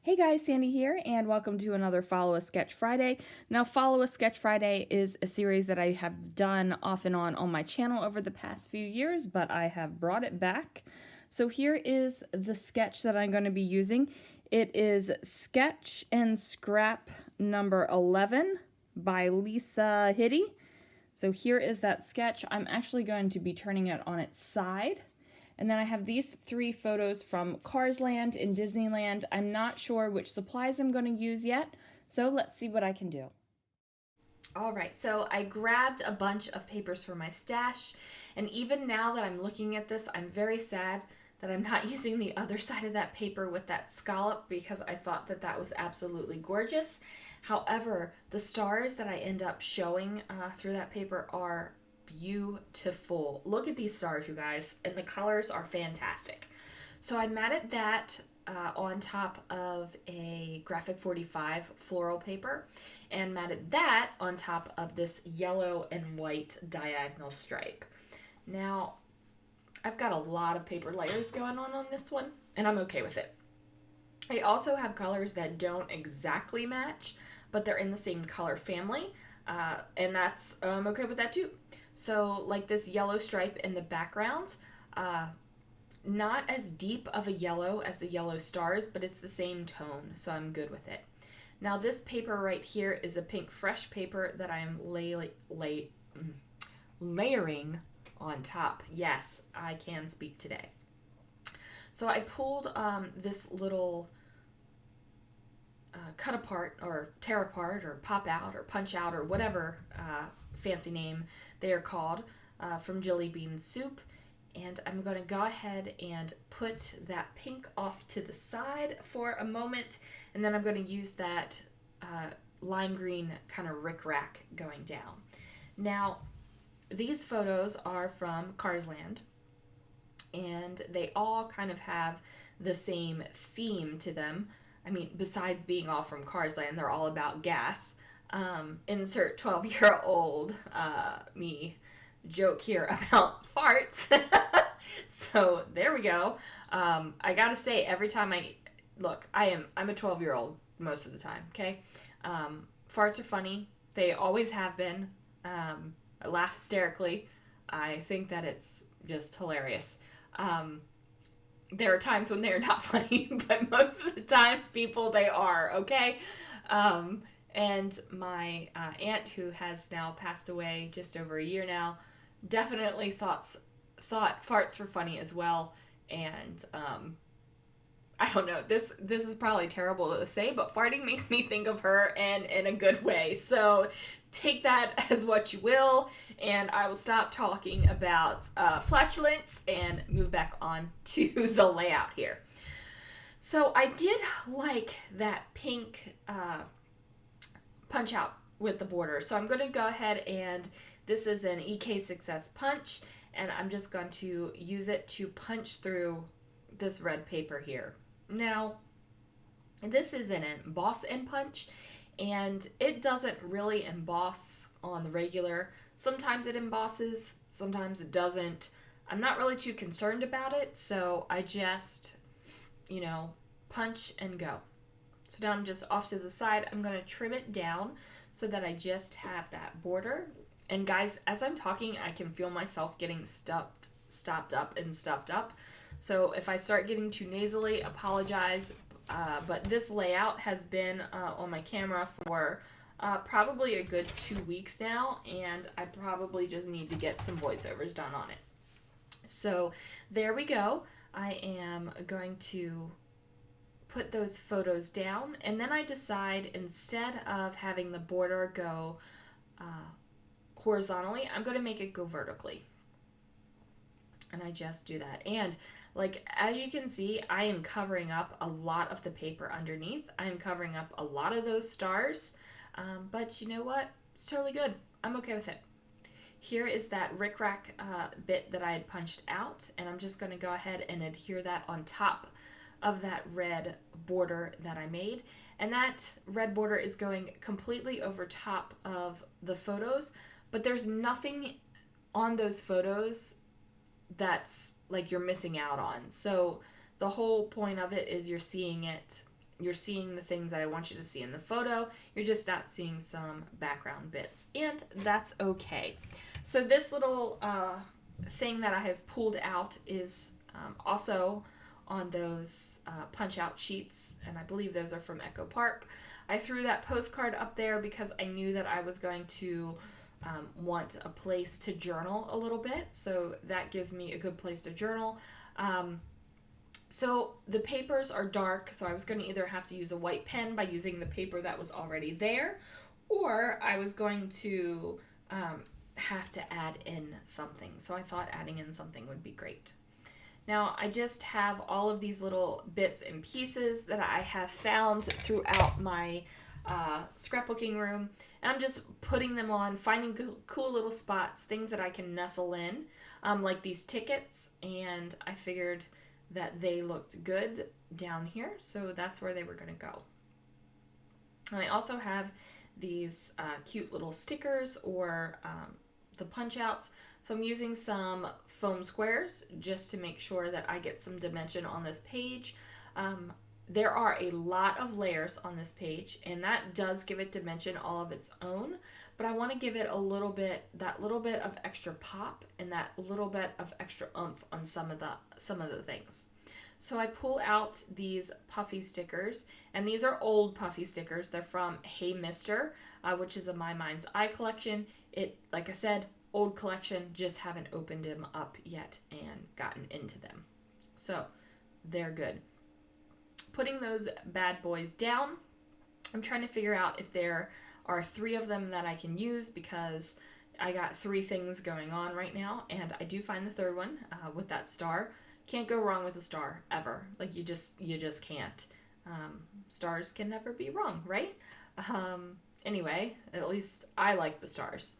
Hey guys, Sandy here, and welcome to another Follow a Sketch Friday. Now, Follow a Sketch Friday is a series that I have done off and on my channel over the past few years, but I have brought it back. So here is the sketch that I'm going to be using. It is Sketch and Scrap number 11 by Lisa Hiddy. So here is that sketch. I'm actually going to be turning it on its side. And then I have these three photos from Cars Land in Disneyland. I'm not sure which supplies I'm going to use yet, so let's see what I can do. All right, so I grabbed a bunch of papers from my stash, and even now that I'm looking at this, I'm very sad that I'm not using the other side of that paper with that scallop because I thought that that was absolutely gorgeous. However, the stars that I end up showing through that paper are beautiful. Look at these stars, you guys, and the colors are fantastic. So I matted that on top of a graphic 45 floral paper and matted that on top of this yellow and white diagonal stripe. Now, I've got a lot of paper layers going on this one, and I'm okay with it. I also have colors that don't exactly match, but they're in the same color family, and that's I'm okay with that too. So, like this yellow stripe in the background, not as deep of a yellow as the yellow stars, but it's the same tone, so I'm good with it. Now, this paper right here is a pink fresh paper that I'm layering on top. Yes, I can speak today. So I pulled this little cut apart or tear apart or pop out or punch out or whatever fancy name they are called from Jelly Bean Soup. And I'm going to go ahead and put that pink off to the side for a moment. And then I'm going to use that lime green kind of rickrack going down. Now, these photos are from Cars Land, and they all kind of have the same theme to them. I mean, besides being all from Cars Land, they're all about gas. Insert 12-year-old me joke here about farts. So there we go. I gotta say, every time I'm a 12-year-old most of the time. Okay, farts are funny. They always have been. I laugh hysterically. I think that it's just hilarious. There are times when they're not funny, but most of the time, people, they are, okay? And my aunt, who has now passed away just over a year now, definitely thought farts were funny as well. And I don't know, this is probably terrible to say, but farting makes me think of her, and in a good way. So take that as what you will, and I will stop talking about flatulence and move back on to the layout here. So I did like that pink punch out with the border. So I'm going to go ahead, and this is an EK Success punch, and I'm just going to use it to punch through this red paper here. Now, this is an emboss and punch, and it doesn't really emboss on the regular. Sometimes it embosses, sometimes it doesn't. I'm not really too concerned about it, so I just, punch and go. So now I'm just off to the side. I'm going to trim it down so that I just have that border. And guys, as I'm talking, I can feel myself getting stopped up and stuffed up. So if I start getting too nasally, apologize. But this layout has been on my camera for probably a good 2 weeks now, and I probably just need to get some voiceovers done on it. So there we go. I am going to put those photos down, and then I decide, instead of having the border go horizontally, I'm going to make it go vertically. And I just do that. And as you can see, I am covering up a lot of the paper underneath. I am covering up a lot of those stars. But you know what? It's totally good. I'm okay with it. Here is that rickrack bit that I had punched out, and I'm just going to go ahead and adhere that on top of that red border that I made. And that red border is going completely over top of the photos, but there's nothing on those photos that's you're missing out on. So the whole point of it is you're seeing it you're seeing the things that I want you to see in the photo. You're just not seeing some background bits, and that's okay. So this little thing that I have pulled out is also on those punch out sheets, and I believe those are from Echo Park. I threw that postcard up there because I knew that I was going to want a place to journal a little bit, so that gives me a good place to journal. So the papers are dark, so I was going to either have to use a white pen by using the paper that was already there, or I was going to have to add in something. So I thought adding in something would be great. Now I just have all of these little bits and pieces that I have found throughout my scrapbooking room, and I'm just putting them on, finding cool little spots, things that I can nestle in, like these tickets, and I figured that they looked good down here, so that's where they were going to go. I also have these cute little stickers or the punch outs. So I'm using some foam squares just to make sure that I get some dimension on this page. There are a lot of layers on this page, and that does give it dimension all of its own, but I want to give it a little bit, that little bit of extra pop and that little bit of extra oomph on some of the things. So I pull out these puffy stickers, and these are old puffy stickers. They're from Hey Mister, which is a My Mind's Eye collection. It, like I said, old collection, just haven't opened them up yet and gotten into them. So they're good. Putting those bad boys down, I'm trying to figure out if there are 3 of them that I can use, because I got 3 things going on right now, and I do find the third one with that star. Can't go wrong with a star, ever. Like, you just can't. Stars can never be wrong, right? Anyway, at least I like the stars.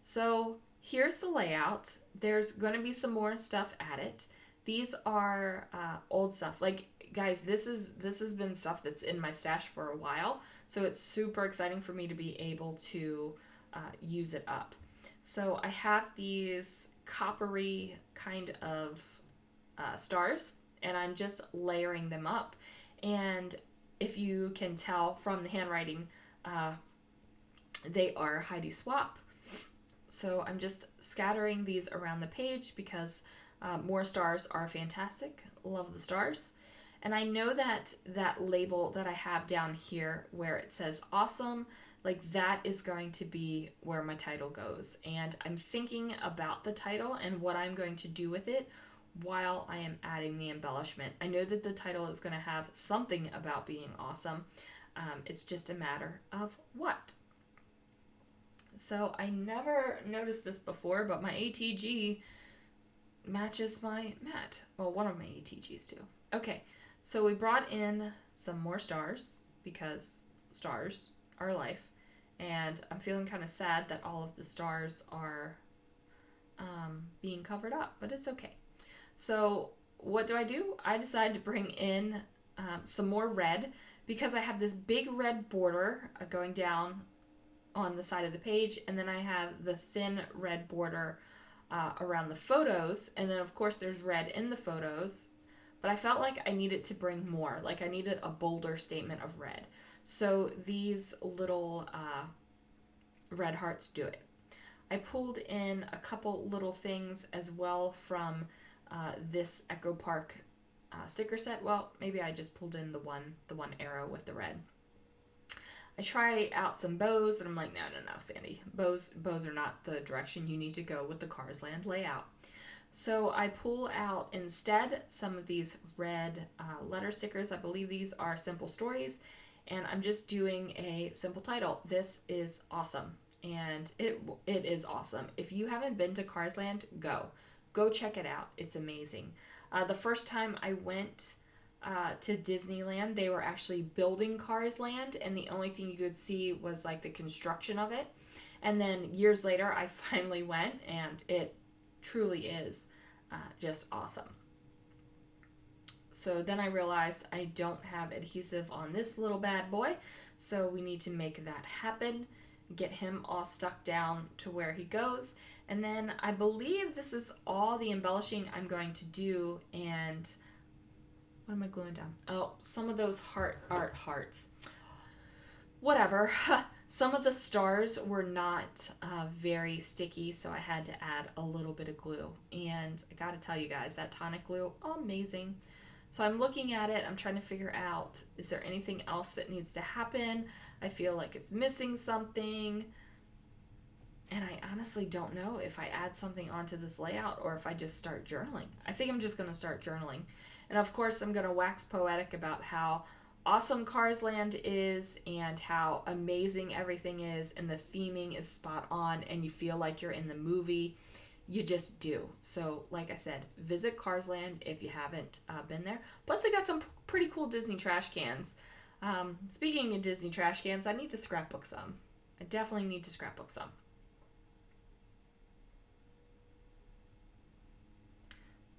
So here's the layout. There's going to be some more stuff added. These are old stuff. Like, guys, this has been stuff that's in my stash for a while, so it's super exciting for me to be able to use it up. So I have these coppery kind of stars, and I'm just layering them up. And if you can tell from the handwriting, they are Heidi Swap. So I'm just scattering these around the page because more stars are fantastic. Love the stars. And I know that that label that I have down here where it says awesome, like that is going to be where my title goes. And I'm thinking about the title and what I'm going to do with it while I am adding the embellishment. I know that the title is going to have something about being awesome. It's just a matter of what. So I never noticed this before, but my ATG matches my mat. Well, one of my ATGs too. Okay, so we brought in some more stars because stars are life. And I'm feeling kind of sad that all of the stars are being covered up, but it's okay. So what do? I decide to bring in some more red because I have this big red border going down on the side of the page, and then I have the thin red border around the photos, and then of course there's red in the photos, but I felt like I needed to bring more, like I needed a bolder statement of red. So these little red hearts do it. I pulled in a couple little things as well from this Echo Park sticker set. Well, maybe I just pulled in the one arrow with the red. I try out some bows, and I'm like, no, Sandy. Bows are not the direction you need to go with the Cars Land layout. So I pull out instead some of these red letter stickers. I believe these are Simple Stories, and I'm just doing a simple title. This is awesome, and it is awesome. If you haven't been to Cars Land, go check it out. It's amazing. The first time I went to Disneyland, they were actually building Cars Land, and the only thing you could see was like the construction of it. And then years later, I finally went, and it truly is just awesome. So then I realized I don't have adhesive on this little bad boy, so we need to make that happen, get him all stuck down to where he goes. And then I believe this is all the embellishing I'm going to do, and What am I gluing down? Oh, some of those hearts. Whatever. Some of the stars were not very sticky, so I had to add a little bit of glue. And I gotta tell you guys, that tonic glue, amazing. So I'm looking at it, I'm trying to figure out, is there anything else that needs to happen? I feel like it's missing something. And I honestly don't know if I add something onto this layout or if I just start journaling. I think I'm just going to start journaling. And of course, I'm going to wax poetic about how awesome Cars Land is and how amazing everything is, and the theming is spot on, and you feel like you're in the movie. You just do. So, like I said, visit Cars Land if you haven't been there. Plus, they got some pretty cool Disney trash cans. Speaking of Disney trash cans, I need to scrapbook some. I definitely need to scrapbook some.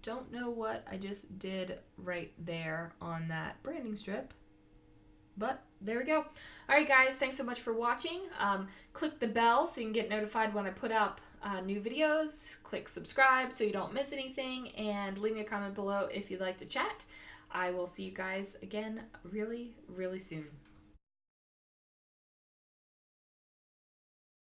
Don't know what I just did right there on that branding strip, but there we go. All right, guys, thanks so much for watching. Click the bell so you can get notified when I put up new videos. Click subscribe so you don't miss anything, and leave me a comment below if you'd like to chat. I will see you guys again really, really soon.